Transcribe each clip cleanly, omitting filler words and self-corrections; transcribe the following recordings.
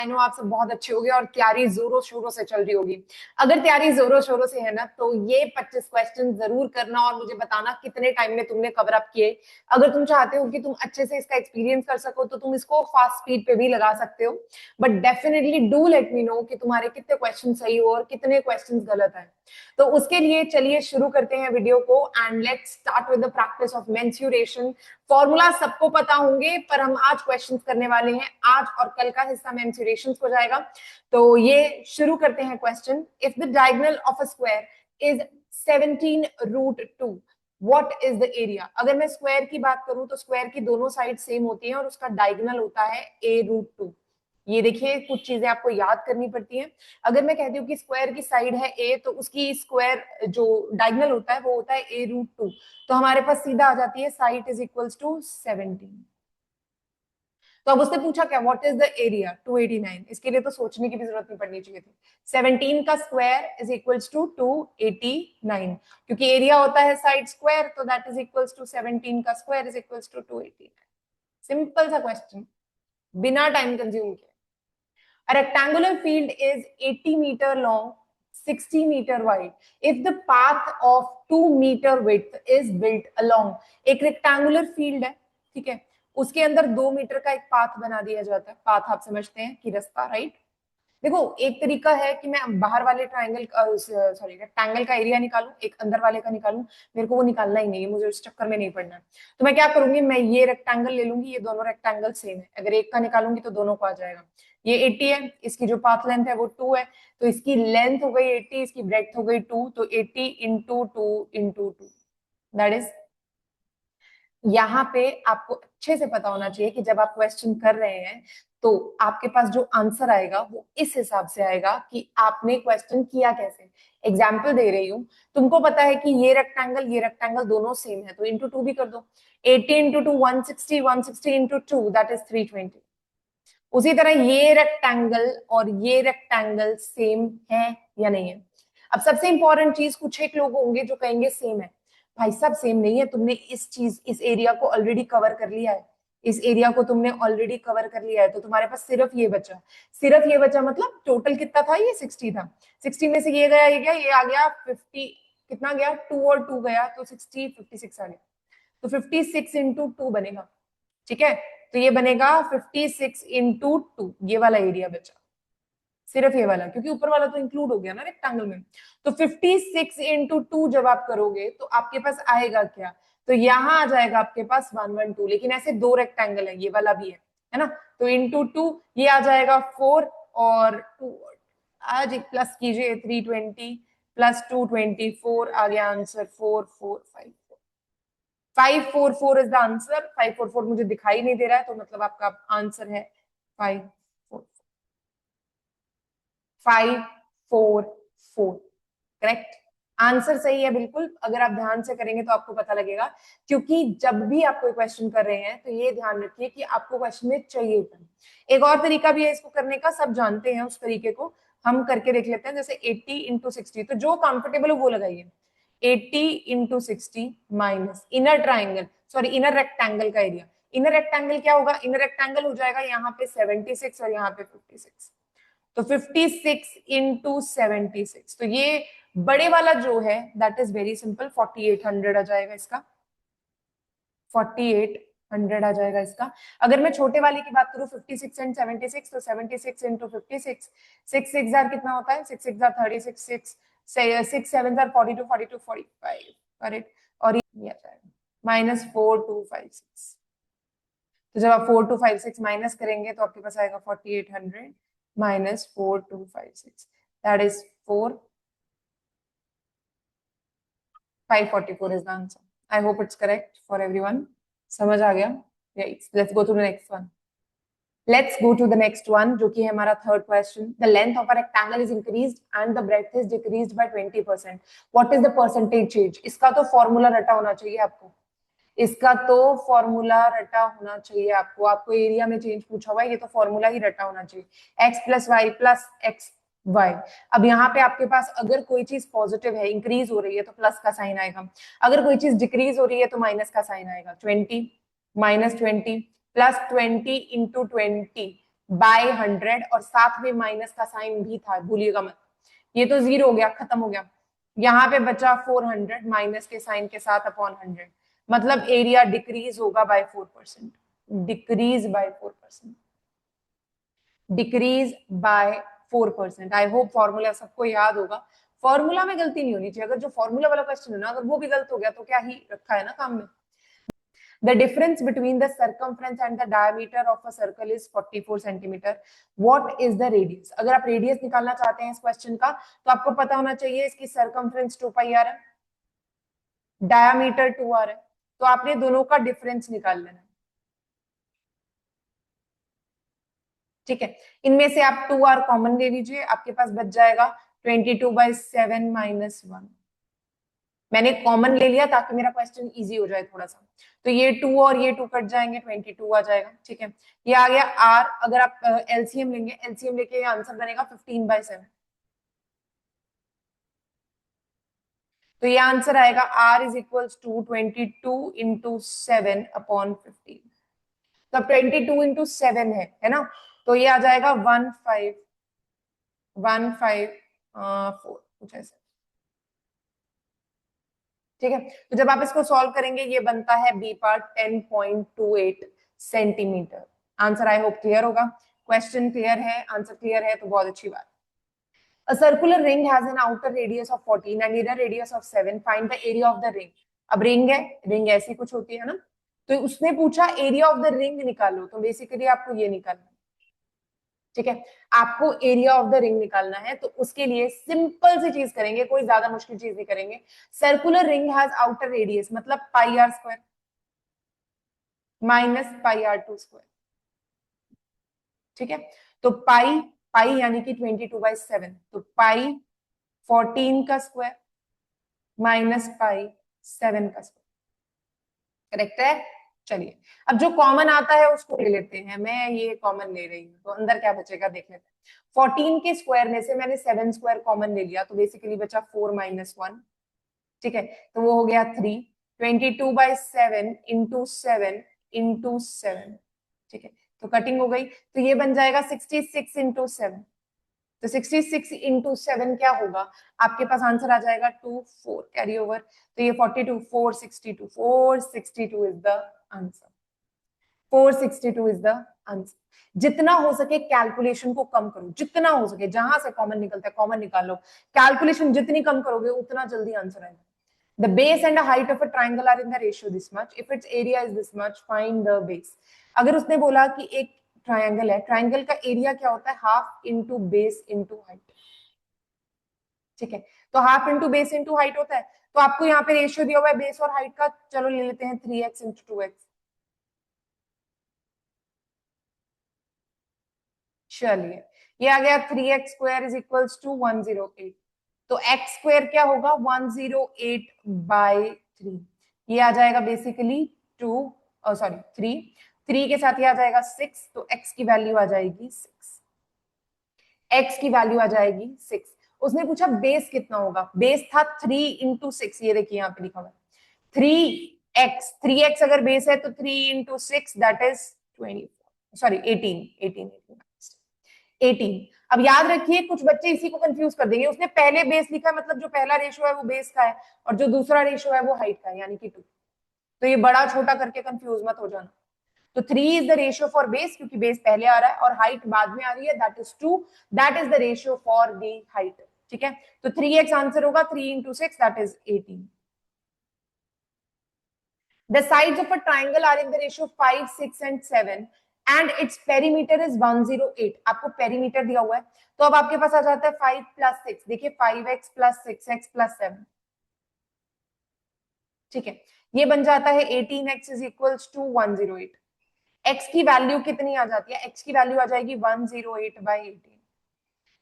I know आप सब बहुत अच्छे होगे और तैयारी जोरों शोरों से चल रही होगी। अगर तैयारी जोरों शोरों से है ना तो ये 25 क्वेश्चन जरूर करना और मुझे बताना कितने टाइम में तुमने कवर अप किए। अगर तुम चाहते हो कि तुम अच्छे से इसका एक्सपीरियंस कर सको तो तुम इसको फास्ट स्पीड पे भी लगा सकते हो, but definitely do let me know कि तुम्हारे कितने क्वेश्चन सही हो और कितने क्वेश्चन गलत है। तो उसके लिए चलिए शुरू करते हैं वीडियो को and let's start with the practice of menstruation. Formula सबको पता होंगे पर हम आज क्वेश्चंस करने वाले हैं। आज और कल का हिस्सा मेंस्ट्रुएशन हो जाएगा। तो ये शुरू करते हैं question. If the diagonal of a square is 17√2 what is the area. अगर मैं स्क्वायर की बात करूं तो स्क्वायर की दोनों साइड सेम होती हैं और उसका डायगोनल होता है a√2। ये देखिए कुछ चीजें आपको याद करनी पड़ती हैं। अगर मैं कहती हूँ कि स्क्वायर की साइड है a तो उसकी स्क्वायर जो डायगोनल होता है वो होता है a√2। तो हमारे पास सीधा आ जाती है साइड इज इक्वल्स टू 17। तो अब उसने पूछा क्या व्हाट इज द एरिया 289। इसके लिए तो सोचने की भी जरूरत नहीं पड़नी चाहिए थी। 17 का स्क्वायर इज इक्वल्स टू 289 क्योंकि एरिया होता है साइड स्क्वायर तो दैट इज इक्वल्स टू 17 का square is equals to 289। Simple सा क्वेश्चन बिना टाइम कंज्यूम किए। A rectangular field is 80 meter long, 60 meter wide. If the path of 2 meter width is built along, एक rectangular field है, ठीक है, उसके अंदर 2 मीटर का एक पाथ बना दिया जाता है। पाथ आप समझते हैं कि रास्ता, राइट। देखो एक तरीका है कि मैं बाहर वाले ट्रायंगल सॉरी रेक्टेंगल का एरिया निकालूं, एक अंदर वाले का निकालूं। मेरे को वो निकालना ही नहीं है, मुझे उस चक्कर में नहीं पड़ना है। तो मैं क्या करूंगी, मैं ये रेक्टेंगल ले लूंगी। ये दोनों रेक्टेंगल सेम है, अगर एक का निकालूंगी तो दोनों को आ जाएगा। ये 80 है, इसकी जो पाथ लेंथ है वो 2 है, तो इसकी लेंथ हो गई 80, इसकी ब्रेड्थ हो गई 2, तो 80 इंटू 2 इंटू 2 दैट इज। यहाँ पे आपको अच्छे से पता होना चाहिए कि जब आप क्वेश्चन कर रहे हैं तो आपके पास जो आंसर आएगा वो इस हिसाब से आएगा कि आपने क्वेश्चन किया कैसे। एग्जाम्पल दे रही हूँ, तुमको पता है कि ये रेक्टेंगल दोनों सेम है तो इंटू 2 भी कर दो। 80 इंटू 2 160, 160 इंटू 2 दैट इज 320। उसी तरह ये रेक्टेंगल और ये रेक्टेंगल सेम है या नहीं है। अब सबसे इंपॉर्टेंट चीज, कुछ एक लोग होंगे जो कहेंगे सेम है। भाई साहब सेम नहीं है, तुमने इस एरिया को ऑलरेडी कवर कर लिया है। इस एरिया को तुमने ऑलरेडी कवर कर लिया है तो तुम्हारे पास सिर्फ ये बचा। सिर्फ ये बचा मतलब टोटल कितना था, ये 60 था। 60 में से ये गया, ये गया, ये आ गया 50। कितना गया, 2 और 2 गया तो 60, 56 आ गया। तो 56 इंटू 2 बनेगा, ठीक है। तो ये बनेगा 56 इंटू 2, ये वाला एरिया बचा, सिर्फ ये वाला, क्योंकि ऊपर वाला तो इंक्लूड हो गया ना रेक्टेंगल में। तो 56 इंटू 2 जब आप करोगे तो आपके पास आएगा क्या, तो यहां आ जाएगा आपके पास 112। लेकिन ऐसे दो रेक्टेंगल है, ये वाला भी है ना। तो इंटू 2 ये आ जाएगा 4 और 2 आज एक प्लस कीजिए 320 प्लस 224 आ गया आंसर 4454। 544 is the answer. 544 मुझे दिखाई नहीं दे रहा है तो मतलब आपका आंसर है 544। 544 करेक्ट आंसर सही है बिल्कुल। अगर आप ध्यान से करेंगे तो आपको पता लगेगा, क्योंकि जब भी आप कोई क्वेश्चन कर रहे हैं तो ये ध्यान रखिए कि आपको क्वेश्चन में चाहिए क्या। एक और तरीका भी है इसको करने का, सब जानते हैं उस तरीके को, हम करके देख लेते हैं। जैसे 80 इंटू 60, तो जो कंफर्टेबल हो वो लगाइए। 80 into 60 minus inner triangle, sorry inner rectangle का एरिया। इनर रेक्टेंगल क्या होगा, इनर रेक्टेंगल हो जाएगा यहाँ पे 76 और यहाँ पे 56। तो 56 इंटू 76, तो ये बड़े वाला जो है दैट इज वेरी सिंपल, 4800 आ जाएगा इसका। 4800 आ जाएगा इसका। अगर मैं छोटे वाले की बात करूं 56 एंड 76, तो 76 इंटू 56, 6 6 जार कितना होता है, 6 6 जार 36, 6 7 जार 42, 42 45 करेक्ट। और ये आ जाएगा माइनस 4256। तो जब आप 4256 माइनस करेंगे तो आपके पास आएगा 4800 minus 4256 that is 4544 is the answer. I hope it's correct for everyone. समझ आ गया? Let's go to the next one. Let's go to the next one, जो कि है हमारा third question. The length of a rectangle is increased and the breadth is decreased by 20%. What is the percentage change? इसका तो formula रटा होना चाहिए आपको। इसका तो फॉर्मूला रटा होना चाहिए आपको। आपको एरिया में चेंज पूछा हुआ है, ये तो फॉर्मूला ही रटा होना चाहिए। x plus Y plus X Y. अब यहाँ पे आपके पास अगर कोई चीज पॉजिटिव है, इंक्रीज हो रही है तो प्लस का साइन आएगा। अगर कोई चीज डिक्रीज हो रही है तो माइनस का साइन आएगा। 20 माइनस 20 प्लस 20 इंटू 20 बाय 100 और साथ में माइनस का साइन भी था, भूलिएगा मत। ये तो 0 हो गया, खत्म हो गया। यहाँ पे बचा 400 माइनस के साइन के साथ अपॉन 100, मतलब एरिया डिक्रीज होगा by 4%, decrease by 4%, decrease by 4%। I hope formula सबको याद होगा। फॉर्मूला में गलती नहीं होनी चाहिए। अगर जो फॉर्मूला वाला क्वेश्चन है ना, अगर वो भी गलत हो गया तो क्या ही रखा है ना काम में। The difference between the circumference and the diameter of a circle is 44 centimeter. What is the radius? अगर आप रेडियस निकालना चाहते हैं इस क्वेश्चन का, तो आपको पता होना चाहिए इसकी सर्कमफ्रेंस 2 पाई आ रहा है, डायमीटर 2 आ रहा है, तो आपने दोनों का डिफरेंस निकाल लेना है। ठीक है, इनमें से आप 2r कॉमन ले लीजिए, आपके पास बच जाएगा 22/7 माइनस 1। मैंने कॉमन ले लिया ताकि मेरा क्वेश्चन इजी हो जाए थोड़ा सा। तो ये 2 और ये 2 कट जाएंगे, 22 आ जाएगा। ठीक है, ये आ गया r। अगर आप एलसीएम लेंगे, एलसीएम लेके ये आंसर बनेगा 15/7। तो ये आंसर आएगा r is equals to 22 into 7 upon 15। तो 22 इंटू 7 है ना, तो ये आ जाएगा 15154 कुछ ऐसे। ठीक है, तो जब आप इसको सॉल्व करेंगे ये बनता है B part 10.28 centimetre. Answer I hope clear होगा। क्वेश्चन क्लियर है, आंसर क्लियर है तो बहुत अच्छी बात। A circular ring has an outer radius of 14 and inner radius of 7. Find the area of the ring. अब रिंग है, रिंग ऐसी कुछ होती है ना, तो उसने पूछा एरिया ऑफ द रिंग निकालो, तो बेसिकली आपको ये निकालना है। ठीक है, आपको एरिया ऑफ द रिंग निकालना है, तो उसके लिए सिंपल सी चीज करेंगे, कोई ज्यादा मुश्किल चीज नहीं करेंगे। Circular ring has outer radius मतलब pi are square minus pi r two square. ठीक है, तो पाई पाई यानी कि 22/7, तो पाई 14 का स्क्वायर माइनस पाई 7 का स्क्वायर। करेक्ट है। चलिए, अब जो कॉमन आता है उसको ले लेते हैं। मैं ये कॉमन ले रही हूँ, तो अंदर क्या बचेगा देख लेते हैं। 14 के स्क्वायर में से मैंने 7 स्क्वायर कॉमन ले लिया, तो बेसिकली बचा 4 माइनस 1। ठीक है, तो वो हो गया 3। 22/7 इंटू 7 ठीक है, तो कटिंग हो गई, तो ये बन जाएगा 66 इंटू 7। तो 66 इंटू 7 क्या होगा, आपके पास आंसर आ जाएगा 24 कैरी ओवर। तो ये 42 462 is the answer. 462 is the answer. जितना हो सके कैलकुलेशन को कम करो, जितना हो सके, जहां से कॉमन निकलता है कॉमन निकालो। कैलकुलेशन जितनी कम करोगे उतना जल्दी आंसर आएगा। The base and the height of a triangle are in the ratio this much. If its area is this much, find the base. अगर उसने बोला कि एक ट्रायंगल है, ट्रायंगल का एरिया क्या होता है, half into base into height. ठीक है, तो half into base into height होता है, तो आपको यहाँ पे रेशियो दिया हुआ है बेस और हाइट का। चलो ले लेते हैं 3x इंटू 2x। चलिए, ये आ गया 3x square is equals to 108। तो x स्क्वायर क्या होगा 108/3। ये आ जाएगा बेसिकली 2 सॉरी 3। 3 के साथ ये आ जाएगा 6, तो x की वैल्यू आ जाएगी 6। x की वैल्यू आ जाएगी 6। उसने पूछा बेस कितना होगा, बेस था 3 इंटू 6। ये देखिए यहाँ पे लिखा हुआ है 3x अगर बेस है तो 3 इंटू 6 दैट इज 24 सॉरी 18। अब याद रखिए कुछ बच्चे इसी को कंफ्यूज कर देंगे, उसने पहले बेस लिखा है मतलब जो पहला रेशियो है वो बेस का है, और जो दूसरा रेशियो है वो हाइट का है यानी कि 2। तो ये बड़ा छोटा करके कंफ्यूज मत हो जाना। तो 3 is the ratio for base, क्योंकि बेस पहले आ रहा है और हाइट बाद में आ रही है, that is 2। That is the ratio for the height. ठीक है, तो 3x आंसर होगा, 3 into 6 that is 18। The sides of a triangle are in the ratio 5, 6 and 7 and its perimeter is 108। आपको पेरीमीटर दिया हुआ है, तो अब आपके पास आ जाता है 5 प्लस 6। देखिए 5x प्लस 6x प्लस 7। ठीक है, ये बन जाता है 18x is equals to 108। x की वैल्यू कितनी आ जाती है, x की वैल्यू आ जाएगी 108/18।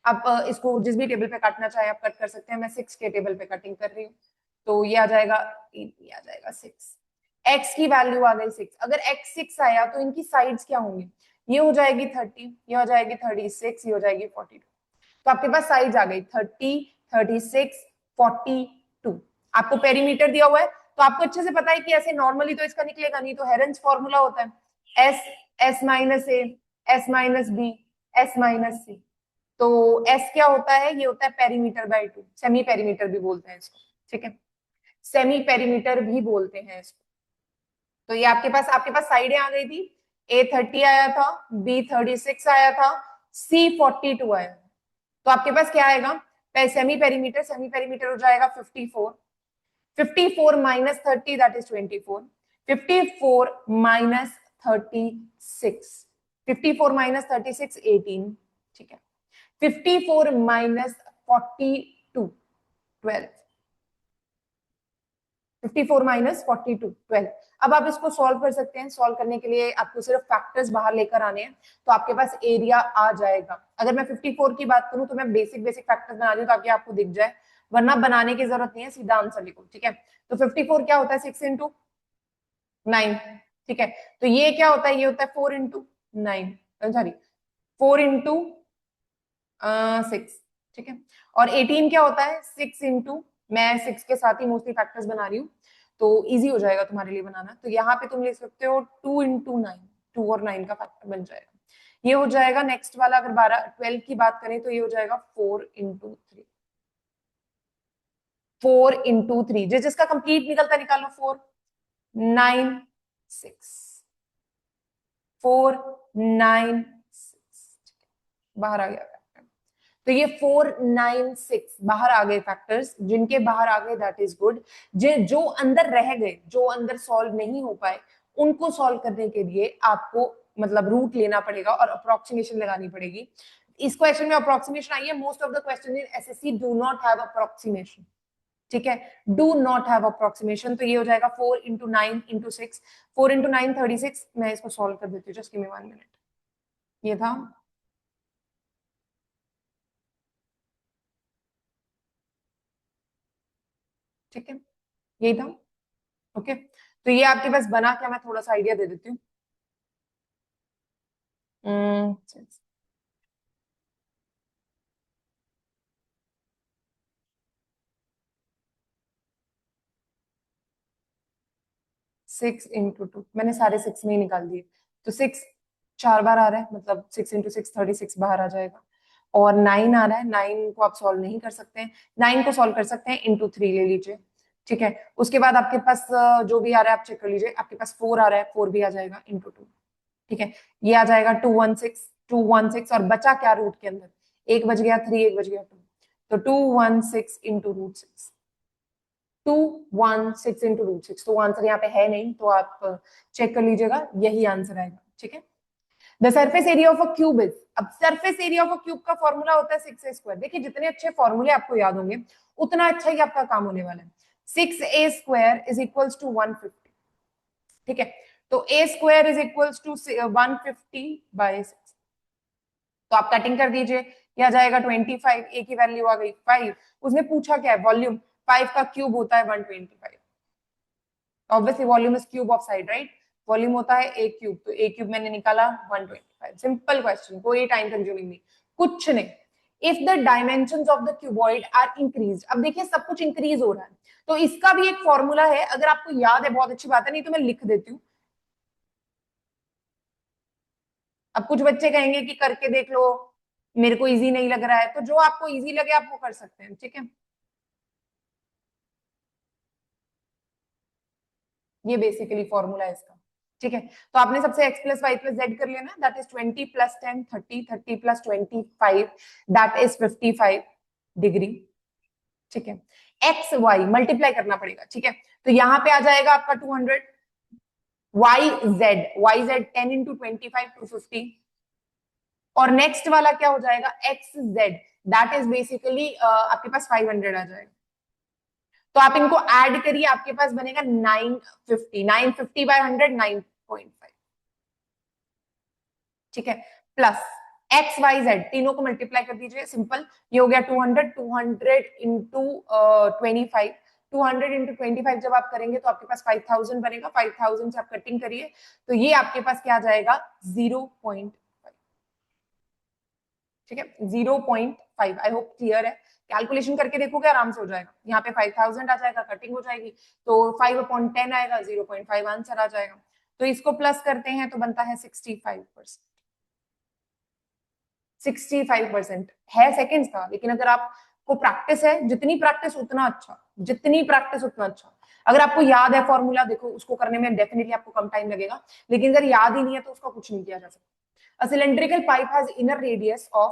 आप इसको जिस भी टेबल पे काटना चाहे आप कट कर सकते हैं, मैं 6 के टेबल पे कटिंग कर रही हूँ। तो ये आ जाएगा 6। x की वैल्यू आ गई 6। अगर x 6 आया तो इनकी साइड्स क्या होंगी, ये हो जाएगी 30, ये हो जाएगी 36, ये हो जाएगी 42। तो आपके पास साइड्स आ गई 30, 36, 42। आपको पेरीमीटर दिया हुआ है, तो आपको अच्छे से पता है कि ऐसे नॉर्मली तो इसका निकलेगा नहीं, तो हेरेंस फॉर्मूला होता है S S minus A S minus B, S minus C. तो एस क्या होता है, ये होता है पेरीमीटर बाय 2, सेमी पेरीमीटर भी बोलते हैं इसको, ठीक है, सेमी पेरीमीटर भी बोलते हैं इसको। तो ये आपके पास साइडें आ गई थी, ए 30 आया था, बी 36 आया था, सी 42 आया। तो आपके पास क्या आएगा, सेमी पेरीमीटर, सेमी पेरीमीटर हो जाएगा 54, 54 minus 30 that is 24, 54 minus 36, 54 minus 36 18, ठीक है, 54 माइनस 42 12, 54 माइनस 42 12। अब आप इसको सॉल्व कर सकते हैं। सॉल्व करने के लिए आपको सिर्फ फैक्टर्स बाहर लेकर आने हैं, तो आपके पास एरिया आ जाएगा। अगर मैं 54 की बात करूं तो मैं बेसिक बेसिक फैक्टर्स बना रही हूं ताकि आपको दिख जाए, वरना बनाने की जरूरत नहीं है, सीधा आंसर लिखो, ठीक है। तो 54 क्या होता है, 6 इंटू 9, ठीक है। तो ये क्या होता है, ये होता है 4 इंटू 9, सॉरी 4 इंटू 6, ठीक है। और 18 क्या होता है, 6 इंटू, मैं 6 के साथ ही मोस्टली फैक्टर्स बना रही हूँ तो इजी हो जाएगा तुम्हारे लिए बनाना। तो यहाँ पे तुम ले सकते हो 2 इंटू 9, 2 और 9 का फैक्टर बन जाएगा, ये हो जाएगा। नेक्स्ट वाला अगर 12 की बात करें तो ये हो जाएगा 4 इंटू 3, 4 इंटू 3, जिसका कंप्लीट निकलता निकालो, 4 9 6, 4 9 6, बाहर आ गया। तो ये 4 9 6 बाहर आ गए फैक्टर्स, जिनके बाहर आ गए दैट इज गुड। जो अंदर रह गए, जो अंदर सॉल्व नहीं हो पाए, उनको सॉल्व करने के लिए आपको मतलब रूट लेना पड़ेगा और अप्रोक्सीमेशन लगानी पड़ेगी। इस क्वेश्चन में अप्रोक्सीमेशन आई है, most of the question in SSC do not have approximation, ठीक है, डू नॉट हैव अप्रोक्सीमेशन। तो ये हो जाएगा 4 इंटू 9 इंटू 6, 4 इंटू 9 36। मैं इसको सॉल्व कर देती हूँ, जस्ट गिव मी 1 मिनट। ये था, ठीक है, यही था, ओके। तो ये आपके पास बना क्या, मैं थोड़ा सा आइडिया दे देती हूँ। 6 इंटू 2, मैंने सारे 6 में ही निकाल दिए। तो 6 4 बार आ रहा है, मतलब 6 इंटू 6 36 बाहर आ जाएगा। और 9 आ रहा है, 9 को आप सॉल्व नहीं कर सकते हैं, 9 को सॉल्व कर सकते हैं, इंटू 3 ले लीजिए, ठीक है। उसके बाद आपके पास जो भी आ रहा है आप चेक कर लीजिए, आपके पास 4 आ रहा है, 4 भी आ जाएगा इंटू 2, ठीक है। ये आ जाएगा 216, 216, और बचा क्या रूट के अंदर, एक बच गया 3, एक बच गया 2, तो 216 इंटू रूट 6, 216 इंटू रूट 6। तो आंसर यहाँ पे है नहीं, तो आप चेक कर लीजिएगा, यही आंसर आएगा, ठीक है। The surface area of a cube is, अब surface area of a cube का फॉर्मूला होता है 6a स्क्वायर। देखिए जितने अच्छे फॉर्मूले आपको याद होंगे उतना अच्छा ही आपका काम होने वाला है। 6a square is equals to 150, ठीक है। तो a square is equals to 150/6, तो आप कटिंग कर दीजिए, क्या जाएगा 25, ए की वैल्यू आ गई 5। उसने पूछा क्या है, वॉल्यूम, 5 का क्यूब होता है 125, obviously volume is cube of side, right. Volume होता है ए क्यूब, तो ए क्यूब मैंने निकाला 125, सिंपल क्वेश्चन, कोई टाइम कंज्यूमिंग नहीं, कुछ नहीं। If the dimensions of the cuboid are increase, अब देखिए सब कुछ इंक्रीज हो रहा है, तो इसका भी एक फॉर्मूला है, अगर आपको याद है बहुत अच्छी बात है, नहीं तो मैं लिख देती हूँ। अब कुछ बच्चे कहेंगे कि करके देख लो, मेरे को इजी नहीं लग रहा है, तो जो आपको इजी लगे आप वो कर सकते हैं, ठीक है। ये बेसिकली फॉर्मूला है इसका, ठीक है। तो आपने सबसे x plus Y plus Z कर लिया ना, that is 20 plus 10 30, 30 plus 25 that is 55 degree, ठीक है। एक्स वाई मल्टीप्लाई करना पड़ेगा, ठीक है। तो यहाँ पे आ जाएगा आपका 200, वाई जेड 10 इंटू 25 250, और नेक्स्ट वाला क्या हो जाएगा, x Z, that is basically आपके पास 500 आ जाएगा। तो आप इनको ऐड करिए, आपके पास बनेगा 950, 950/100 9.5, ठीक है। प्लस एक्स वाई जेड तीनों को मल्टीप्लाई कर दीजिए, सिंपल, ये हो गया 200, 200 इंटू 25, 200 इंटू 25 जब आप करेंगे तो आपके पास 5000 बनेगा, 5000 से आप कटिंग करिए, तो ये आपके पास क्या आ जाएगा 0.5, ठीक है, 0.5। आई होप क्लियर है, कैलकुलेशन करके देखोगे आराम से हो जाएगा, यहाँ पे 5000 आ जाएगा, कटिंग हो जाएगी, तो 5/10 आएगा, 0.5 आंसर आ जाएगा। तो इसको प्लस करते हैं तो बनता है 65%, 65% है सेकेंड्स का, लेकिन अगर आपको प्रैक्टिस है, जितनी प्रैक्टिस उतना अच्छा, जितनी प्रैक्टिस उतना अच्छा। अगर आपको याद है फॉर्मूला, देखो उसको करने में डेफिनेटली आपको कम टाइम लगेगा, लेकिन अगर याद ही नहीं है तो उसका कुछ नहीं किया जा सकता। A cylindrical pipe has inner radius of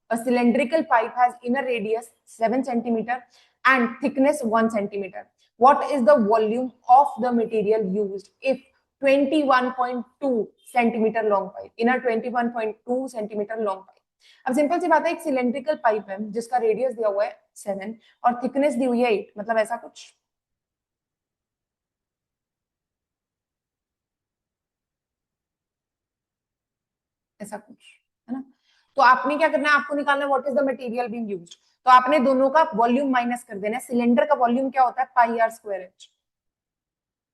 a cylindrical pipe has inner radius 7 centimeter and thickness 1 centimeter. What is the volume of the material used if 21.2 centimeter long pipe, inner 21.2 centimeter long pipe? अब simple सी बात है, एक cylindrical pipe है जिसका radius दिया हुआ है 7 और थिकनेस दी हुई है 8, मतलब ऐसा कुछ। ऐसा कुछ है ना। तो आपने क्या करना है, आपको निकालना है what is the material being used. तो आपने दोनों का वॉल्यूम माइनस कर देना है। सिलेंडर का वॉल्यूम क्या होता है, पाई आर स्क्वायर एच।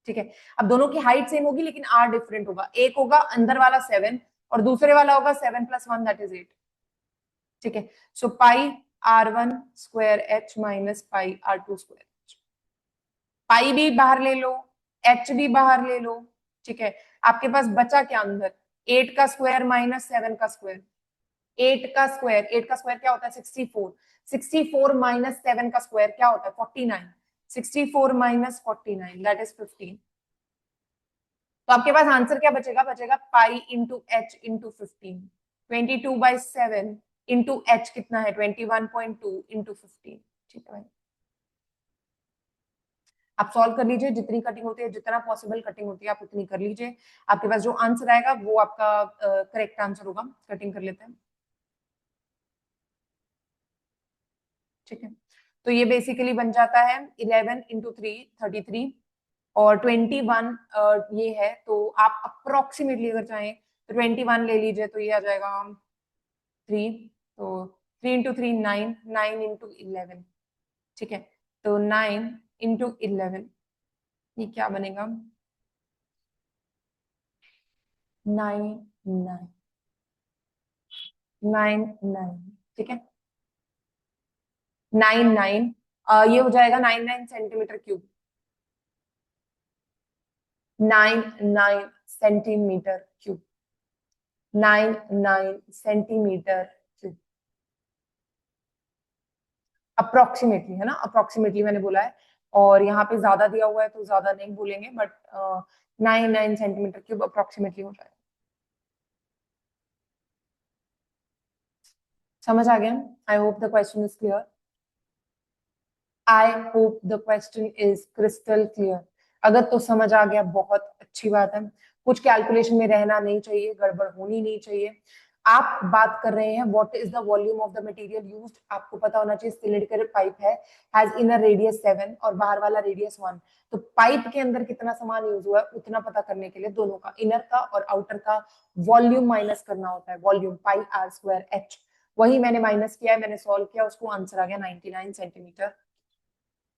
ठीक है, अब दोनों की हाइट सेम होगी लेकिन आर डिफरेंट होगा। एक होगा अंदर वाला 7 और दूसरे वाला होगा 7 + 1 दैट इज 8। ठीक है, so pi R1 square H minus pi R2 square H. Pi भी बाहर ले लो, एच भी बाहर ले लो। ठीक है, आपके पास बचा क्या अंदर, 8 का स्क्वायर माइनस 7 का स्क्वायर। 8 का स्क्वायर क्या होता है, 64। 64 माइनस 7 का स्क्वायर क्या होता है, 49। 64 माइनस 49 दैट इज 15। तो आपके पास आंसर क्या बचेगा, बचेगा pi into H into 15। 22/7 into H कितना है, 21.2 इंटू 15। ठीक है भाई, आप सॉल्व कर लीजिए, जितनी कटिंग होती है, जितना पॉसिबल कटिंग होती है आप उतनी कर लीजिए। आपके पास जो आंसर आएगा वो आपका करेक्ट आंसर होगा। कटिंग कर लेते हैं। ठीक है, तो ये बेसिकली बन जाता है 11 इंटू 3 33 और 21 ये है। तो आप अप्रोक्सीमेटली अगर चाहें तो 21 ले लीजिए, तो ये आ जाएगा 3। तो 3 इंटू 3 9, 9 इंटू 11। ठीक है, तो 9 इंटू 11 ये क्या बनेगा, 9 9 9 9। ठीक है, 9 9 ये हो जाएगा 9 9 centimetre cube. 9 9 centimetre cube. 9 9 centimetre cube. Approximately है ना, अप्रोक्सीमेटली मैंने बोला है। और यहाँ पे ज्यादा दिया हुआ है तो ज्यादा नहीं बोलेंगे, बट 9 9 सेंटीमीटर क्यूब अप्रोक्सीमेटली हो जाएगा। समझ आ गया? I hope the question is clear. I hope the question is crystal clear. अगर तो समझ आ गया बहुत अच्छी बात है। कुछ कैलकुलेशन में रहना नहीं चाहिए, गड़बड़ होनी नहीं चाहिए। आप बात कर रहे हैं what is the volume of the material used, आपको पता होना चाहिए सिलिंड्रिकल पाइप है, हैज इनर रेडियस 7 और बाहर वाला रेडियस 1। तो पाइप के अंदर कितना सामान यूज हुआ है उतना पता करने के लिए दोनों का, इनर का और आउटर का वॉल्यूम माइनस करना होता है। Volume pi are square H, वही मैंने माइनस किया है, मैंने सॉल्व किया, उसको आंसर आ गया 99 सेंटीमीटर।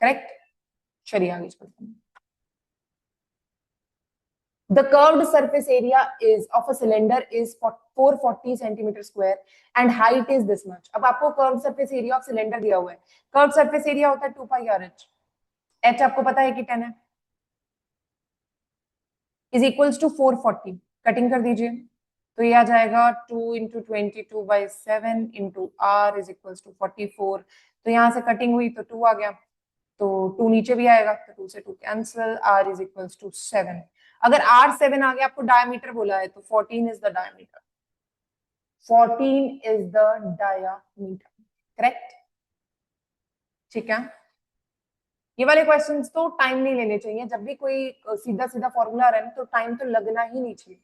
करेक्ट। चलिए आगे चलते हैं। The curved surface area is of a cylinder is 440 centimeter square and height is this much. अब आपको curved surface area of cylinder दिया हुआ है। curved surface area होता है 2 pi r h। h आपको पता है कि 10 है, is equals to 440। कटिंग कर दीजिए, तो ये आ जाएगा 2 into 22/7 into r is equals to 44। तो यहाँ से कटिंग हुई तो 2 आ गया, तो 2 नीचे भी आएगा, तो 2 से 2 cancel, r is equals to 7। अगर r 7 आ गया, आपको डायमीटर बोला है, तो 14 is the diameter. 14 is the diameter. Correct. ठीक है, ये वाले क्वेश्चंस तो टाइम नहीं लेने चाहिए। जब भी कोई सीधा सीधा फॉर्मूला आ रहा है ना, तो टाइम तो लगना ही नहीं चाहिए।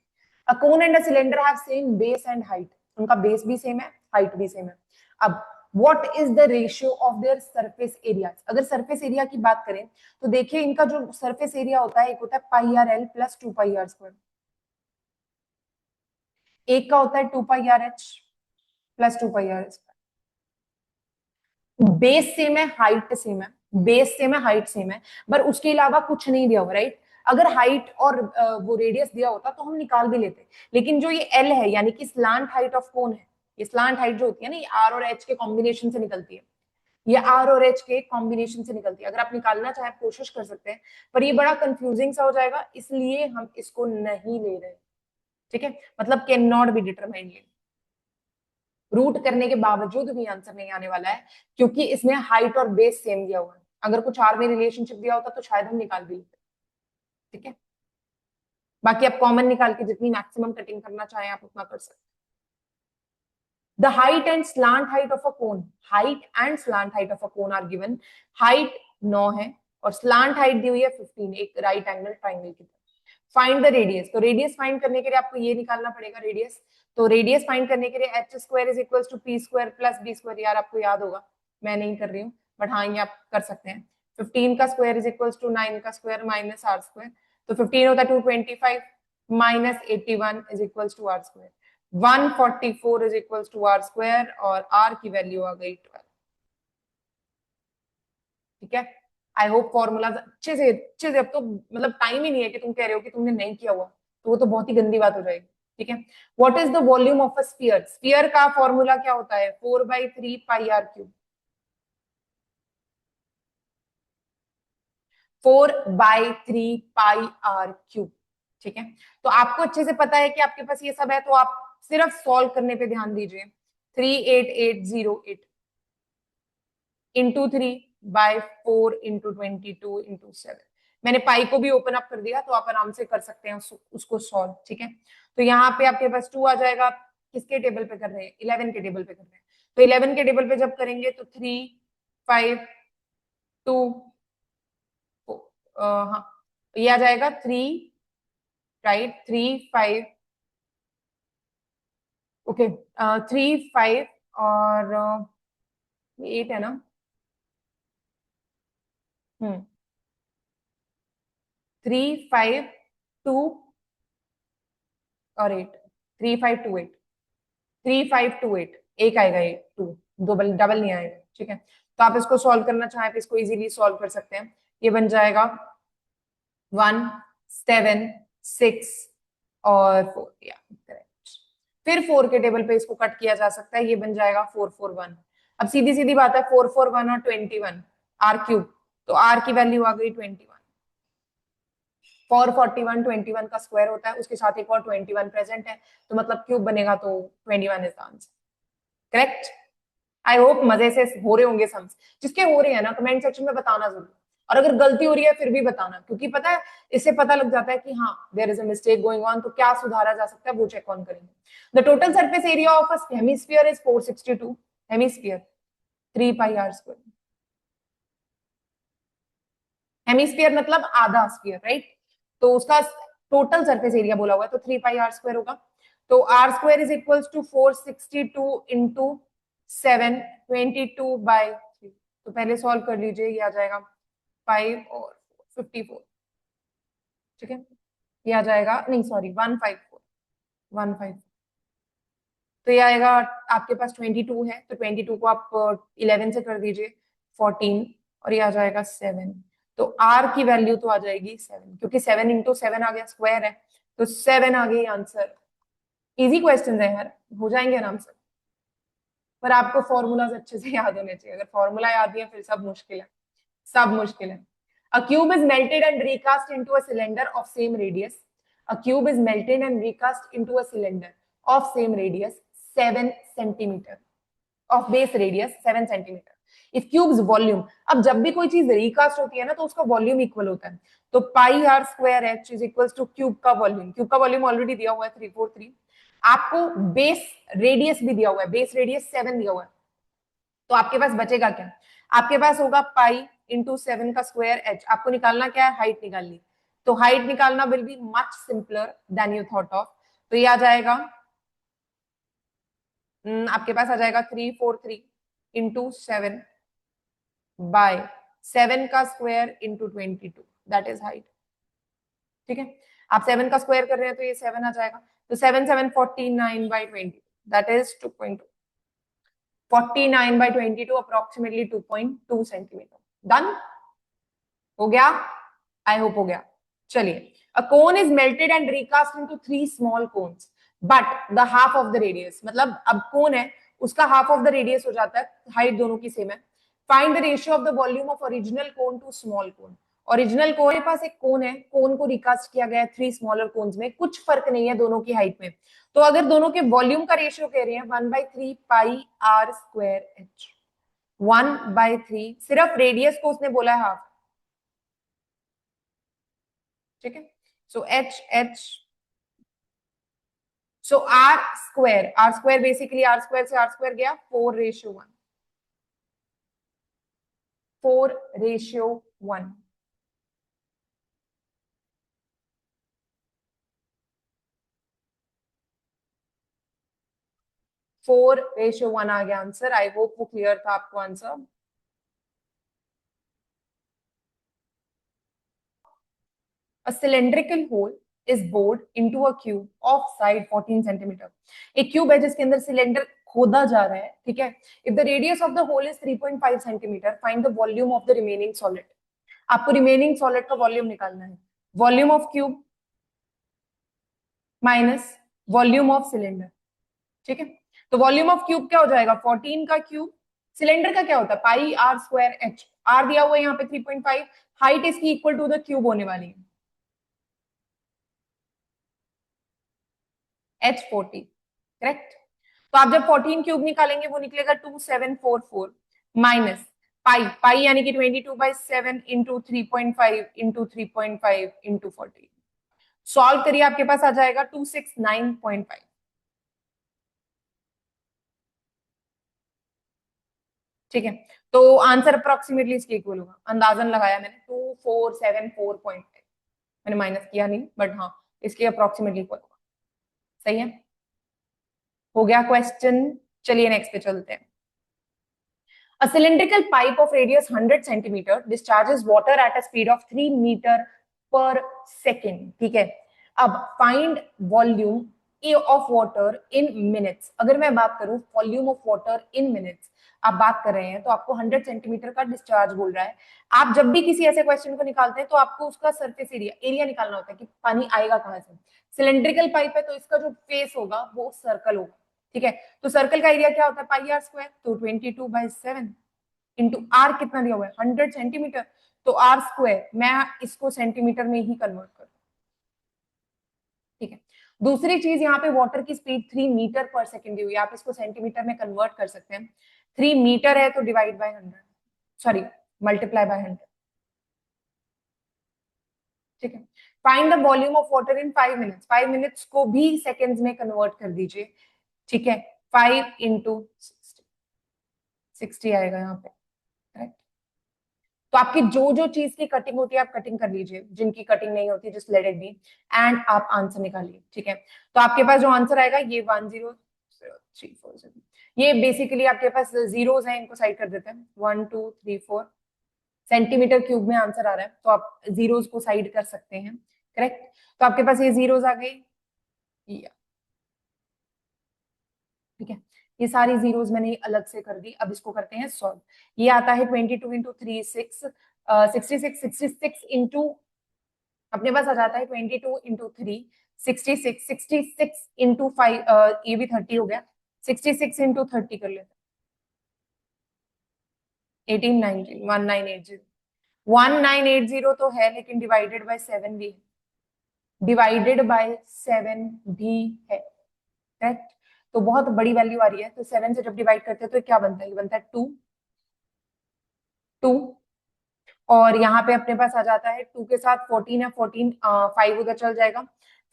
A cone and a cylinder have same base and height, उनका बेस भी सेम है, हाइट भी सेम है। अब what is the ratio of their surface area. अगर सरफेस एरिया की बात करें तो देखिए, इनका जो सरफेस एरिया होता है, एक होता है pi R L plus 2 pi are square, एक का होता है 2 pi R H plus 2 pi are square. Base same है, हाइट सेम है, बेस सेम है, हाइट सेम है, पर उसके अलावा कुछ नहीं दिया हुआ, राइट। अगर हाइट और वो रेडियस दिया होता तो हम निकाल भी लेते, लेकिन जो ये एल है, यानी कि स्लांट हाइट ऑफ कोन है, ये स्लांट हाइट जो होती है ना, ये आर और एच के कॉम्बिनेशन से निकलती है। ये आर और एच के कॉम्बिनेशन से निकलती है। अगर आप निकालना चाहें कोशिश कर सकते हैं, पर ये बड़ा कंफ्यूजिंग सा हो जाएगा, इसलिए हम इसको नहीं ले रहे। ठीक है, मतलब can not be determined. Root करने के बावजूद भी आंसर नहीं आने वाला है, क्योंकि इसमें हाइट और बेस सेम दिया हुआ है। अगर कुछ आर में रिलेशनशिप दिया होता तो शायद हम निकाल भी लेते। ठीक है, बाकी आप कॉमन निकाल के जितनी मैक्सिमम कटिंग करना चाहें आप उतना कर सकते। The height and slant height of a cone, height and slant height of a cone are given. Height 9 है और slant height दी हुई है 15, एक राइट एंगल ट्राइंगल की तरह। फाइंड द रेडियस, तो रेडियस फाइंड करने के लिए आपको ये निकालना पड़ेगा रेडियस। तो रेडियस फाइंड करने के लिए H square is equal to P square plus B square, यार आपको याद होगा, मैं नहीं कर रही हूँ, बट हाँ ये आप कर सकते हैं। 15 का स्क्वायर इज इक्वल टू 9 का स्क्वायर माइनस आर स्क्वायर, तो 15 होता है 225 minus 81 is equal to R square. 144 is equal to R square और आर की वैल्यू आ गई 12। ठीक है, आई होप फॉर्मूला अच्छे से अब तो मतलब टाइम ही नहीं है कि तुम कह रहे हो कि तुमने नहीं किया हुआ, तो वो तो बहुत ही गंदी बात हो जाएगी। ठीक है, what is the volume of a sphere, sphere का फॉर्मूला क्या होता है, 4/3 pi R cube. 4/3 pi R cube. ठीक है, तो आपको अच्छे से पता है कि आपके पास ये सब है, तो आप सिर्फ सॉल्व करने पे ध्यान दीजिए। 38808 इंटू 3/4 इंटू 22 इंटू 7। मैंने पाई को भी ओपन अप कर दिया, तो आप आराम से कर सकते हैं उसको सॉल्व। ठीक है, तो यहाँ पे आपके पास 2 आ जाएगा। किसके टेबल पे कर रहे हैं, 11 के टेबल पे कर रहे हैं, तो 11 के टेबल पे जब करेंगे तो 3 5 2 हाँ, ये आ जाएगा 3, राइट, 3 5, ओके, 3 5 और 8 है ना। 3 5 2 और 8, 3 5 2 8, 3 5 2 8, एक आएगा, ये 2, डबल डबल नहीं आएगा। ठीक है, तो आप इसको सॉल्व करना चाहें तो इसको इजीली सॉल्व कर सकते हैं। ये बन जाएगा 1 7 6 और 4, या करेक्ट। फिर 4 के टेबल पे इसको कट किया जा सकता है, ये बन जाएगा 4 4 1। अब सीधी सीधी बात है, 4 4 1 और 21 आर क्यूब, तो आर की वैल्यू आ गई 21। 441 21 का स्क्वायर होता है, उसके साथ एक और 21 प्रेजेंट है, तो मतलब क्यूब बनेगा, तो 21 is the answer. Correct, I hope मजे से हो रहे होंगे सम्स। जिसके हो रहे हैं ना कमेंट सेक्शन में बताना जरूर, और अगर गलती हो रही है फिर भी बताना, क्योंकि पता है इससे पता लग जाता है कि हाँ there is a mistake going on, तो क्या सुधारा जा सकता है वो चेक ऑन करेंगे। The total surface area of a hemisphere is 462, hemisphere 3 pi are square. Hemisphere मतलब आधा स्फीयर, राइट, तो उसका टोटल सरफेस एरिया बोला हुआ है, तो 3 पाई आर स्क्वायर होगा। तो R square is equal to 462 into 7, 22/3। तो पहले सॉल्व कर लीजिए, ये आ जाएगा 5 और 54। ठीक है, ये आ जाएगा, नहीं सॉरी 154, 154। तो ये आएगा, आपके पास 22 है, तो 22 को आप 11 से कर दीजिए 14, और ये आ जाएगा 7। तो आर की वैल्यू तो आ जाएगी 7, क्योंकि 7 इंटू 7 आ गया, स्क्वायर है, तो 7 आ गई आंसर। इजी क्वेश्चन है यार, हो जाएंगे आराम से, पर आपको फॉर्मूलाज अच्छे से याद होने चाहिए। अगर फॉर्मूला याद नहीं है फिर सब मुश्किल है, सब मुश्किल है। A cube is melted and recast into a cylinder of same radius. A cube is melted and recast into a cylinder of same radius 7 centimeter, of base radius 7 centimeter. If cube's volume, अब जब भी कोई चीज recast होती है ना तो उसका वॉल्यूम इक्वल होता है, तो pi are square H is equal to cube का वॉल्यूम। क्यूब का वॉल्यूम ऑलरेडी दिया हुआ है 343, आपको बेस रेडियस भी दिया हुआ है, बेस रेडियस 7 दिया हुआ है, तो आपके पास बचेगा क्या, आपके पास होगा पाई इंटू 7 का स्क्वायर एच। आपको निकालना क्या है, हाइट निकालनी, तो हाइट निकालना will be much simpler than you thought of. तो ये आ जाएगा, आपके पास आ जाएगा 343 इंटू 7 बाय 7 का square into 22, that is height. ठीक है, आप 7 का स्क्वायर कर रहे हैं तो ये 7 आ जाएगा, तो 7 7 49/20, that is 2.2। 49/22 approximately 2.2 centimetre. Done हो गया, आई होप हो गया। चलिए, a cone is melted and recast into 3 small cones but the half of the radius, मतलब अब कोन है उसका हाफ ऑफ द रेडियस हो जाता है, हाइट दोनों की सेम है। Find the ratio of the volume of original cone to small cone, original cone के पास एक कोन है, कोन को रिकास्ट किया गया है 3 स्मॉलर कोन्स में, कुछ फर्क नहीं है दोनों की हाइट में। तो अगर दोनों के वॉल्यूम का रेशियो कह रहे हैं 1/3 पाई आर स्क्वायर एच, 1/3, सिर्फ रेडियस को उसने बोला है हाफ, ठीक है। So H H, so R square basically R square से आर स्क्वायर गया 4:1, 4:1, 4:1 आ गया आंसर। आई होप वो क्लियर था आपको answer. A cylindrical hole is bored into a cube of side 14 centimeter. एक क्यूब है जिसके अंदर सिलेंडर खोदा जा रहा है, ठीक है। If the radius of the hole is 3.5 centimeter, find the volume of the remaining solid. आपको रिमेनिंग सॉलिड का वॉल्यूम निकालना है। Volume of cube minus volume of cylinder, ठीक है। तो वॉल्यूम ऑफ क्यूब क्या हो जाएगा, 14 का क्यूब, सिलेंडर का क्या होता है pi are square H, are दिया हुआ है यहाँ पे 3.5, हाइट इसकी इक्वल टू द क्यूब होने वाली है H40, करेक्ट। तो आप जब 14 क्यूब निकालेंगे वो निकलेगा 2744 माइनस पाई, पाई यानी कि 22/7 इंटू 3.5 इंटू 3.5 इंटू 14, सॉल्व करिए आपके पास आ जाएगा 269.5, ठीक है। तो आंसर अप्रोक्सीमेटली इसके इक्वल होगा, अंदाजन लगाया मैंने 2474.5, मैंने माइनस किया नहीं, बट हाँ इसके अप्रोक्सीमेटली इक्वल होगा, सही है। हो गया क्वेश्चन, चलिए नेक्स्ट पे चलते हैं। A cylindrical pipe of radius 100 centimeter discharges water at a speed of 3 meter per second, ठीक है। अब find volume of water in minutes. अगर मैं बात करूं volume of water in minutes, आप बात कर रहे हैं तो आपको 100 सेंटीमीटर का डिस्चार्ज बोल रहा है। आप जब भी किसी ऐसे क्वेश्चन को निकालते हैं तो आपको उसका सरफेस एरिया एरिया निकालना होता है कि पानी आएगा कहां से। सिलेंड्रिकल पाइप है तो इसका जो फेस होगा वो सर्कल होगा, ठीक है। तो सर्कल का एरिया क्या होता है पाई आर स्क्वायर, तो 22/7 इंटू आर कितना दिया हुआ है 100 सेंटीमीटर, तो आर स्क्वायर, मैं इसको सेंटीमीटर में ही कन्वर्ट कर, ठीक है। दूसरी चीज यहाँ पे वाटर की स्पीड 3 मीटर पर सेकेंड दी हुई है, आप इसको सेंटीमीटर में कन्वर्ट कर सकते हैं। 3 मीटर है तो divide by 100, sorry multiply by 100, ठीक है। Find the volume of water in 5 minutes, 5 minutes को भी सेकेंड्स में कन्वर्ट कर दीजिए, ठीक है। 5 इंटू 60 आएगा यहाँ पे, राइट। तो आपकी जो जो चीज की कटिंग होती है आप कटिंग कर लीजिए, जिनकी कटिंग नहीं होती just let it be, and आप आंसर निकालिए, ठीक है। तो आपके पास जो आंसर आएगा ये 100347, ये बेसिकली आपके पास जीरोस हैं, इनको साइड कर देते हैं, 1 2 3 4 सेंटीमीटर क्यूब में आंसर आ रहा है तो आप जीरोस को साइड कर सकते हैं, करेक्ट। तो आपके पास ये जीरोस आ गई, ठीक है। ये सारी जीरोस मैंने अलग से कर दी, अब इसको करते हैं सॉल्व। ये आता है 22 इंटू 3 6, 66, 66 इंटू, अपने पास आ जाता है 22 इंटू 3 66, 66 इंटू 5, ये भी 30 हो गया, 66 इंटू 30 कर लेते हैं 18 19 1980, 1980 तो है लेकिन डिवाइडेड बाय 7 भी है, डिवाइडेड बाय 7 भी है, करेक्ट। तो बहुत बड़ी वैल्यू आ रही है, तो 7 से जब डिवाइड करते हैं तो क्या बनता है, ये बनता है 2 2, और यहाँ पे अपने पास आ जाता है 2 के साथ 14 है, 14 5 उधर चल जाएगा,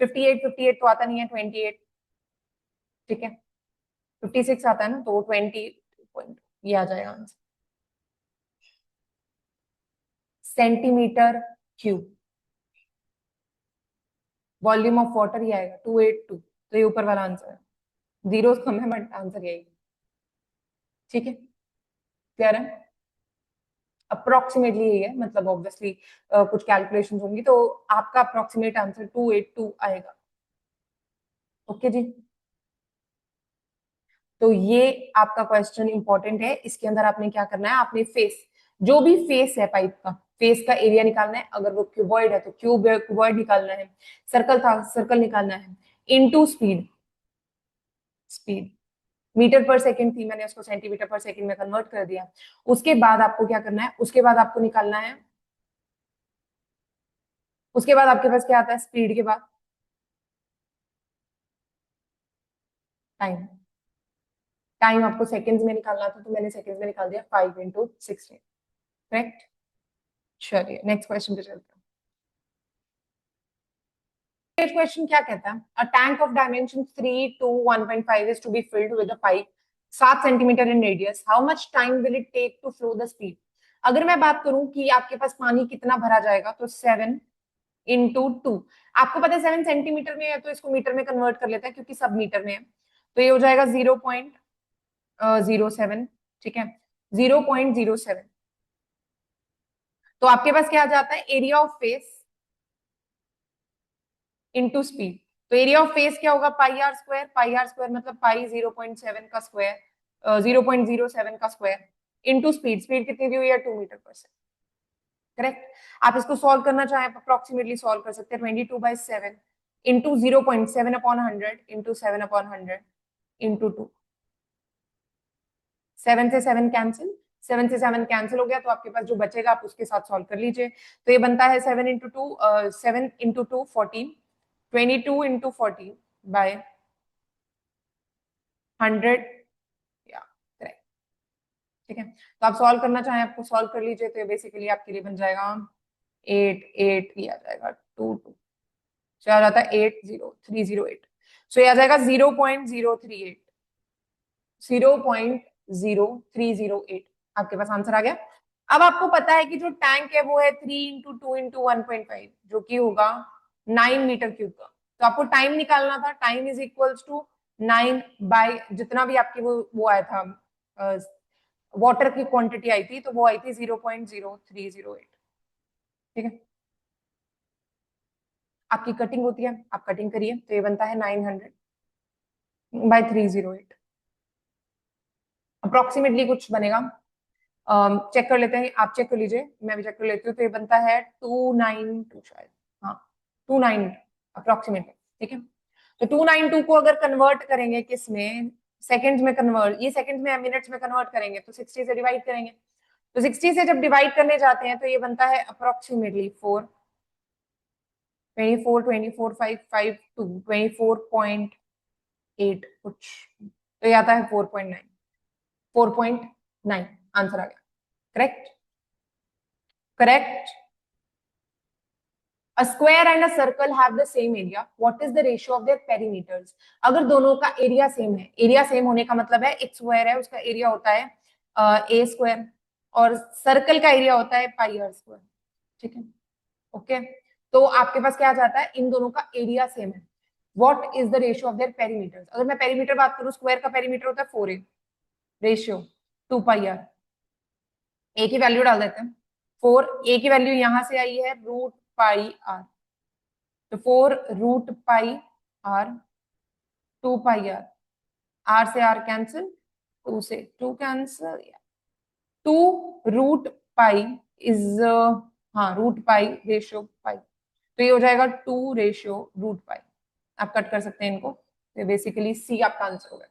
58 58 तो आता नहीं है, 28, ठीक है। 56 आता है ना, तो 20 ये आ जाएगा answer, centimetre cube. Volume of water ही आएगा 282, तो ये ऊपर वाला आंसर है, जीरोस कम है बट आंसर यही, ठीक है। क्लियर है, अप्रोक्सीमेटली यही है, मतलब ऑब्वियसली कुछ कैलकुलेशंस होंगी, तो आपका अप्रोक्सीमेट आंसर 282 आएगा, ओके जी। तो ये आपका क्वेश्चन इंपॉर्टेंट है, इसके अंदर आपने क्या करना है, आपने फेस, जो भी फेस है पाइप का, फेस का एरिया निकालना है, अगर वो क्यूबॉइड है तो क्यूबॉइड निकालना है, सर्कल था सर्कल निकालना है, इनटू स्पीड, स्पीड मीटर पर सेकंड थी, मैंने उसको सेंटीमीटर पर सेकंड में कन्वर्ट कर दिया। उसके बाद आपको क्या करना है, उसके बाद आपको निकालना है उसके बाद आपके पास क्या आता है स्पीड के बाद? टाइम। टाइम आपको सेकंड्स में निकालना था तो मैंने सेकंड्स में निकाल दिया 5 × 16। करेक्ट। चलिए नेक्स्ट क्वेश्चन पे चलते हैं। नेक्स्ट क्वेश्चन क्या कहता है? A tank of dimension 3 to 1.5 is to be filled with a pipe 7 centimetre in radius, how much time will it take to flow the speed? अगर मैं बात करूं कि आपके पास पानी कितना भरा जाएगा तो 7 × 2। आपको पता है 7 सेंटीमीटर में है तो इसको मीटर में कन्वर्ट कर लेते हैं क्योंकि सब मीटर में है। तो ये हो जाएगा 0.07। ठीक है, 0.07। तो आपके पास क्या आ जाता है area of face into speed. तो एरिया ऑफ फेस क्या होगा pi are square. Pi are square मतलब पाई 0.7 का स्क्वायर, 0.07 का स्क्वायर इनटू स्पीड। स्पीड कितनी दी हुई है 2 मीटर पर सेकेंड। करेक्ट। आप इसको सॉल्व करना चाहें अप्रोक्सीमेटली सॉल्व कर सकते हैं 22/7 इंटू 0.7/100 इंटू 7/100 इंटू 2। 7 से 7 कैंसिल हो गया तो आपके पास जो बचेगा आप उसके साथ सॉल्व कर लीजिए। तो ये बनता है 7 × 2 7 × 2 14 22 × 2 40/100। या करेक्ट। ठीक है, तो आप सॉल्व करना चाहें आपको सॉल्व कर लीजिए। तो ये बेसिकली आपके लिए बन जाएगा 8 8 ही आ जाएगा 2 2। सो आ जाता है 80308। सो ये आ जाएगा 0.038। 0.0308 आपके पास आंसर आ गया। अब आपको पता है कि जो टैंक है वो है 3 × 2 × 1.5 जो कि होगा 9 मीटर क्यूब का। तो आपको टाइम निकालना था। Time is equals to 9 by जितना भी आपकी वो आया था वाटर की क्वांटिटी आई थी तो वो आई थी 0.0308। ठीक है, आपकी कटिंग होती है, आप कटिंग करिए तो ये बनता है 900/308। अप्रोक्सीमेटली कुछ बनेगा, चेक कर लेते हैं। आप चेक कर लीजिए, मैं भी चेक कर लेती हूँ। तो ये बनता है 292 शायद। हाँ 292 अप्रोक्सीमेटली। ठीक है, तो 292 को अगर कन्वर्ट करेंगे किस में सेकंड्स में कन्वर्ट, ये सेकंड्स में मिनट्स में कन्वर्ट करेंगे तो 60 से डिवाइड करेंगे। तो 60 से जब डिवाइड करने जाते हैं तो ये बनता है अप्रोक्सीमेटली 4 24 24 5 5 2 24.8 कुछ। तो ये आता है 4.9। 4.9 आंसर आ गया। Correct. Correct. A square and a circle have the same area. What is the ratio of their perimeters? अगर दोनों का एरिया सेम है, एरिया सेम होने का मतलब है एक स्क्वायर है उसका एरिया होता है ए स्क्वायर और सर्कल का एरिया होता है पाई आर स्क्वायर। ठीक है, ओके। तो आपके पास क्या आ जाता है इन दोनों का एरिया सेम है। What is the ratio of there perimeters? अगर मैं पेरीमीटर बात करूं स्क्वायर का पेरीमीटर होता है 4a रेशियो 2 पाई आर। ए की वैल्यू डाल देते हैं 4। ए की वैल्यू यहां से आई है √पाई आर। तो 4 √पाई आर 2 पाई आर। आर से आर कैंसिल, 2 से 2 कैंसिल। 2 √पाई इज हाँ √पाई रेशियो पाई। तो ये हो जाएगा 2 रेशियो √पाई। आप कट कर सकते हैं इनको। तो बेसिकली सी आपका आंसर होगा।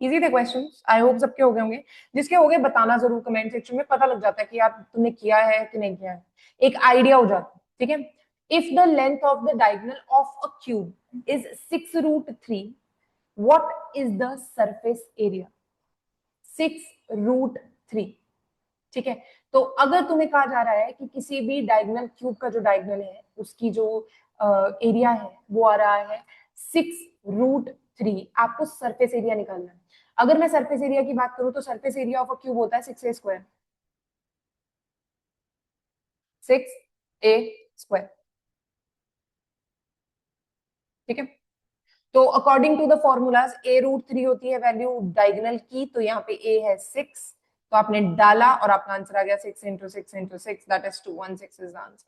इजी थे क्वेश्चन, आई होप सबके हो गए होंगे। जिसके हो गए बताना जरूर कमेंट सेक्शन में, पता लग जाता है कि यार तुमने किया है कि नहीं किया है, एक आइडिया हो जाता है। ठीक है, if the length of the diagonal of a cube is 6 √3, what is the surface area? 6 √3। ठीक है, तो अगर तुम्हें कहा जा रहा है कि किसी भी डायगोनल क्यूब का जो डायगोनल है उसकी जो एरिया है वो आ रहा है 6 √3, आपको सरफेस एरिया निकालना है। अगर मैं सरफेस एरिया की बात करूं तो surface area of a cube होता है 6a²। 6a²। ठीक है, तो according to the formulas a√3 होती है वैल्यू डायगोनल की। तो यहाँ पे a है 6, तो आपने डाला और आपका आंसर आ गया 6 × 6 × 6 that is 216 is the answer.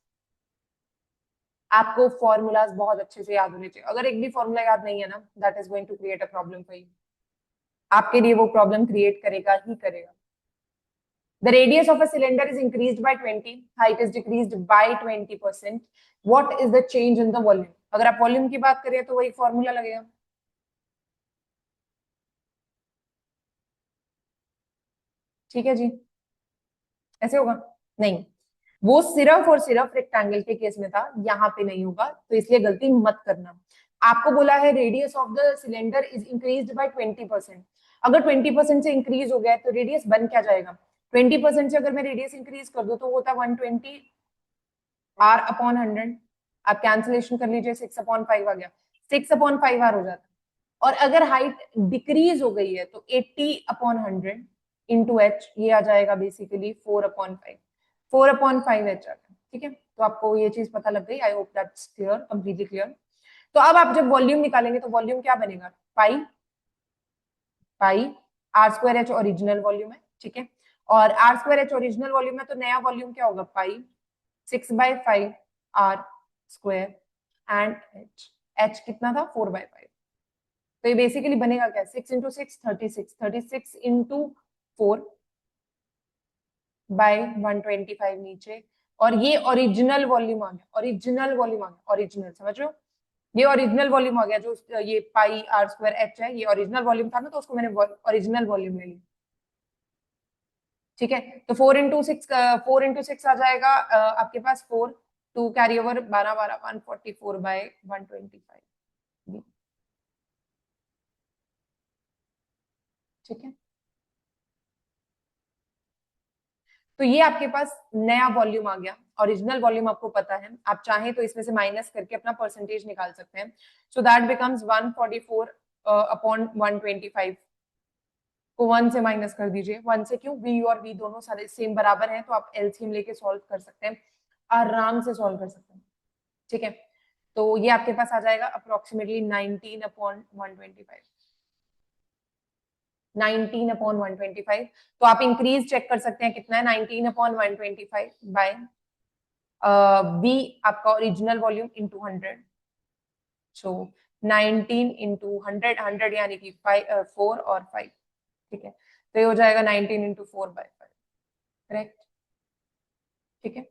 आपको फॉर्मूलाज बहुत अच्छे से याद होने चाहिए। अगर एक भी फॉर्मूला याद नहीं है ना that is going to create a problem for you. आपके लिए वो प्रॉब्लम क्रिएट करेगा ही करेगा। The radius of a cylinder is increased by 20, height is decreased by 20%. What is the change in the volume? अगर आप वॉल्यूम की बात करें तो वही फॉर्मूला लगेगा। ठीक है जी, ऐसे होगा नहीं। वो सिर्फ और सिर्फ रेक्टेंगल के केस में था, यहाँ पे नहीं होगा, तो इसलिए गलती मत करना। आपको बोला है radius of the cylinder is increased by 20%। अगर 20% से इंक्रीज हो गया तो रेडियस बन क्या जाएगा? 20% से अगर मैं रेडियस इंक्रीज कर दूं तो होता 120 आर अपॉन 100। आप कैंसिलेशन कर लीजिए, 6/5 आ गया, 6/5 आर हो जाता। और अगर हाइट डिक्रीज हो गई है तो 80/100 इंटू एच, ये आ जाएगा बेसिकली 4/5। 4/5 एच आता है, ठीक है। तो आपको ये चीज पता लग गई, I hope that's clear, completely clear. तो अब आप जब वॉल्यूम निकालेंगे तो वॉल्यूम क्या बनेगा? पाई पाई r²h ओरिजिनल वॉल्यूम है, ठीक है। और r²h ओरिजिनल वॉल्यूम है तो नया वॉल्यूम क्या होगा? पाई 6/5 r² एंड h कितना था? 4/5। तो ये बेसिकली बनेगा क्या? 6 × 6 36, 36 इंटू 4/125 नीचे। और ये ओरिजिनल वॉल्यूम आ गया, ओरिजिनल वॉल्यूम आ गया, ओरिजिनल, समझ रहे हो? ये ओरिजिनल वॉल्यूम आ गया, जो ये पाई r²h है, ये ओरिजिनल वॉल्यूम था ना, तो उसको मैंने ओरिजिनल वॉल्यूम ले लिया, ठीक है। तो 4 × 6 आ जाएगा आपके पास 4, 2 कैरी ओवर, 12 144/125, ठीक है। तो ये आपके पास नया वॉल्यूम आ गया। ओरिजिनल वॉल्यूम आपको पता है, आप चाहें तो इसमें से माइनस करके अपना परसेंटेज निकाल सकते हैं। सो दैट बिकम्स 144/125 को 1 से माइनस कर दीजिए। 1 से क्यों? v और v दोनों सारे सेम बराबर हैं, तो आप एलसीएम लेके सॉल्व कर सकते हैं, आराम से सॉल्व कर सकते हैं, ठीक है। तो ये आपके पास आ जाएगा अप्रोक्सीमेटली 19/125, 19/125। तो आप इंक्रीज चेक कर सकते हैं कितना है, 19/125 बाय बी आपका ओरिजिनल वॉल्यूम इंटू 100। सो 19 इंटू 100, 100 यानी कि 4 और 5, ठीक है। तो ये हो जाएगा 19 इंटू 4/5, करेक्ट, ठीक है।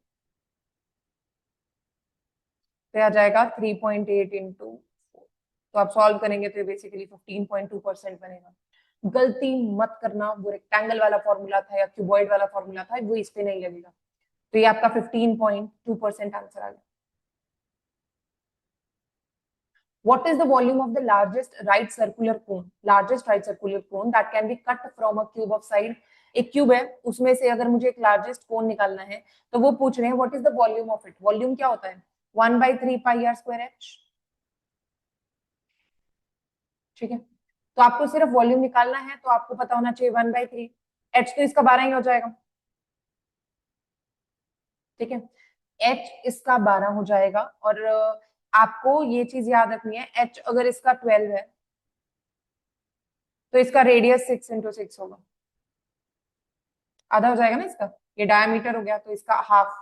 तो आ जाएगा 3.8 इंटू 4। तो आप सॉल्व करेंगे तो ये बेसिकली 15.2% बनेगा। गलती मत करना, वो रेक्टेंगल वाला फॉर्मूला था या क्यूबॉइड वाला फॉर्मूला था, वो इस पे नहीं लगेगा। तो ये आपका 15.2% आंसर आ गया। What is the volume of the largest right circular cone? Largest right circular cone that can be cut from a cube of side. एक क्यूब है, उसमें से अगर मुझे एक लार्जेस्ट कोन निकालना है तो वो पूछ रहे हैं what is the volume of it. Volume क्या होता है? 1/3πr²h, ठीक है। तो आपको सिर्फ वॉल्यूम निकालना है, तो आपको पता होना चाहिए 1/3। h तो इसका 12 ही हो जाएगा, ठीक है। h इसका 12 हो जाएगा। और आपको ये चीज याद रखनी है, h अगर इसका 12 है तो इसका रेडियस 6 × 6 होगा, आधा हो जाएगा ना इसका। ये डायमीटर हो गया तो इसका हाफ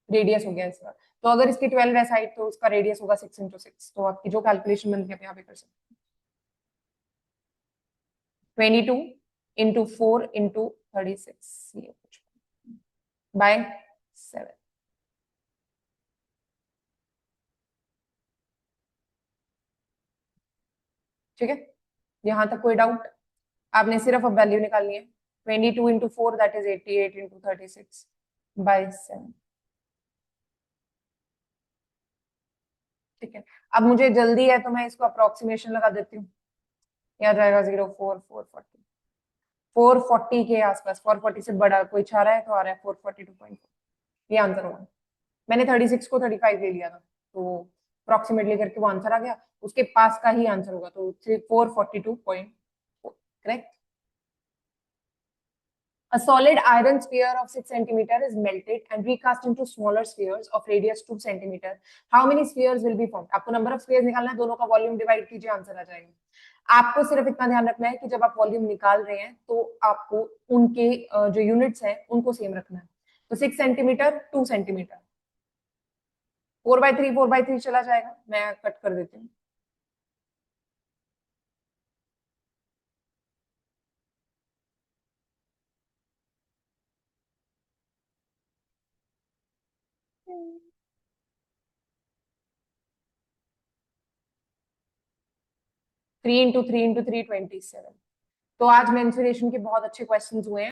रेडियस हो गया इसका। तो अगर इसकी 12 है साइड तो उसका रेडियस होगा 6 × 6। तो आपकी जो कैलकुलेशन बनती है आप यहाँ पे कर सकते हैं। 22 × 4 × 36 ये बाय 7, ठीक है। यहाँ तक कोई डाउट? आपने सिर्फ अब वैल्यू निकालनी है। 22 × 4 दैट इज 88 × 36/7, ठीक है। अब मुझे जल्दी है तो मैं इसको अप्रोक्सीमेशन लगा देती हूँ। यहाँ जाएगा 0.4 440 के आसपास, 440 से बड़ा कोई छा रहा है तो आ रहा है 442.4, ये आंसर होगा। मैंने 36 को 35 ले लिया था, तो अप्रोक्सीमेटली करके वो आंसर आ गया, उसके पास का ही आंसर होगा, तो 442.4, correct. A solid iron sphere of 6 centimeter is melted and recast into smaller spheres of radius 2 centimeter. How many spheres will be formed? आपको नंबर ऑफ स्फीयर्स निकालना है, दोनों का वॉल्यूम डिवाइड कीजिए, आंसर आ जाएगा। आपको सिर्फ इतना ध्यान रखना है कि जब आप वॉल्यूम निकाल रहे हैं तो आपको उनके जो यूनिट्स हैं उनको सेम रखना है। तो 6 सेंटीमीटर 2 सेंटीमीटर, 4/3 चला जाएगा, मैं कट कर देती हूँ। Hmm. 3 × 3 × 3 27। तो आज मेंसुरेशन के बहुत अच्छे क्वेश्चंस हुए हैं।